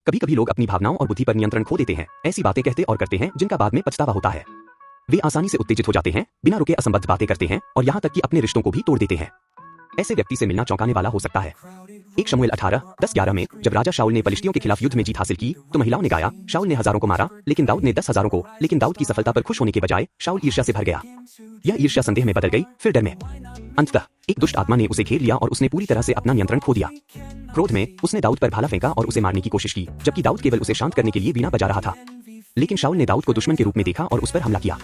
कभी कभी लोग अपनी भावनाओं और बुद्धि पर नियंत्रण खो देते हैं, ऐसी बातें कहते और करते हैं जिनका बाद में पछतावा होता है। वे आसानी से उत्तेजित हो जाते हैं, बिना रुके असंबद्ध बातें करते हैं और यहाँ तक कि अपने रिश्तों को भी तोड़ देते हैं। ऐसे व्यक्ति से मिलना चौंकाने वाला हो सकता है। 1 शमूएल 18:10-11 में जब राजा शाऊल ने पलिश्तियों के खिलाफ युद्ध में जीत हासिल की तो महिलाओं ने गाया, शाऊल ने हजारों को मारा लेकिन दाऊद ने 10,000 को। लेकिन दाऊद की सफलता पर खुश होने के बजाय शाऊल ईर्ष्या से भर गया। यह ईर्ष्या संदेह में बदल गई, फिर डर में। अंततः एक दुष्ट आत्मा ने उसे घेर लिया और उसने पूरी तरह से अपना नियंत्रण खो दिया। क्रोध में उसने दाऊद पर भाला फेंका और उसे मारने की कोशिश की, जबकि दाऊद केवल उसे शांत करने के लिए वीणा बजा रहा था। लेकिन शाऊल ने दाऊद को दुश्मन के रूप में देखा और उस पर हमला किया।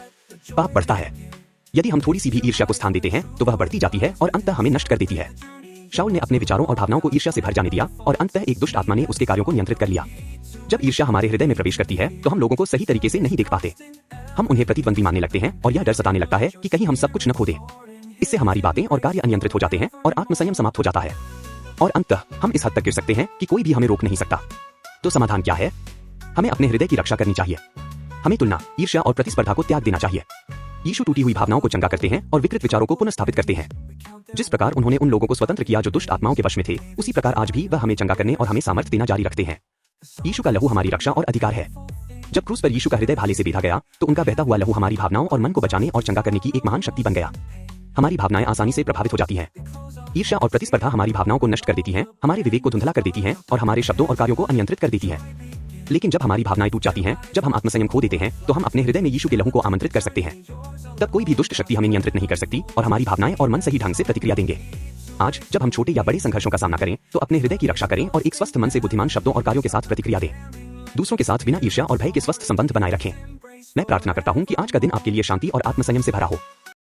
पाप बढ़ता है। यदि हम थोड़ी सी भी ईर्ष्या को स्थान देते हैं तो वह बढ़ती जाती है और अंततः हमें नष्ट कर देती है। शाऊल ने अपने विचारों और भावनाओं को ईर्ष्या से भर जाने दिया और अंततः एक दुष्ट आत्मा ने उसके कार्यों को नियंत्रित कर लिया। जब ईर्ष्या हमारे हृदय में प्रवेश करती है तो हम लोगों को सही तरीके से नहीं देख पाते। हम उन्हें प्रतिद्वंदी मानने लगते हैं और यह डर सताने लगता है कि कहीं हम सब कुछ न खो दें। इससे हमारी बातें और कार्य अनियंत्रित हो जाते हैं और आत्मसंयम समाप्त हो जाता है और अंततः हम इस हद तक गिर सकते हैं कि कोई भी हमें रोक नहीं सकता। तो समाधान क्या है? हमें अपने हृदय की रक्षा करनी चाहिए। हमें तुलना, ईर्ष्या और प्रतिस्पर्धा को त्याग देना चाहिए। यीशु टूटी हुई भावनाओं को चंगा करते हैं और विकृत विचारों को पुनर्स्थापित करते हैं। जिस प्रकार उन्होंने उन लोगों को स्वतंत्र किया जो दुष्ट आत्माओं के वश में थे, उसी प्रकार आज भी वह हमें चंगा करने और हमें सामर्थ्य देना जारी रखते हैं। यीशु का लहू हमारी रक्षा और अधिकार है। जब क्रूस पर यीशु का हृदय भाले से बेधा गया तो उनका बहता हुआ लहू हमारी भावनाओं और मन को बचाने और चंगा करने की एक महान शक्ति बन गया। हमारी भावनाएं आसानी से प्रभावित हो जाती हैं। ईर्ष्या और प्रतिस्पर्धा हमारी भावनाओं को नष्ट कर देती हैं, हमारे विवेक को धुंधला कर देती हैं और हमारे शब्दों और कार्यों को अनियंत्रित कर देती हैं। लेकिन जब हमारी भावनाएं टूट जाती हैं, जब हम आत्मसंयम खो देते हैं, तो हम अपने हृदय में यीशु के लहू को आमंत्रित कर सकते हैं। तब कोई भी दुष्ट शक्ति हमें नियंत्रित नहीं कर सकती और हमारी भावनाएं और मन सही ढंग से प्रतिक्रिया देंगे। आज जब हम छोटे या बड़े संघर्षों का सामना करें तो अपने हृदय की रक्षा करें और एक स्वस्थ मन से बुद्धिमान शब्दों और कार्यों के साथ प्रतिक्रिया दें। दूसरों के साथ बिना ईर्ष्या और भय के स्वस्थ संबंध बनाए रखें। मैं प्रार्थना करता हूं कि आज का दिन आपके लिए शांति और आत्मसंयम से भरा हो।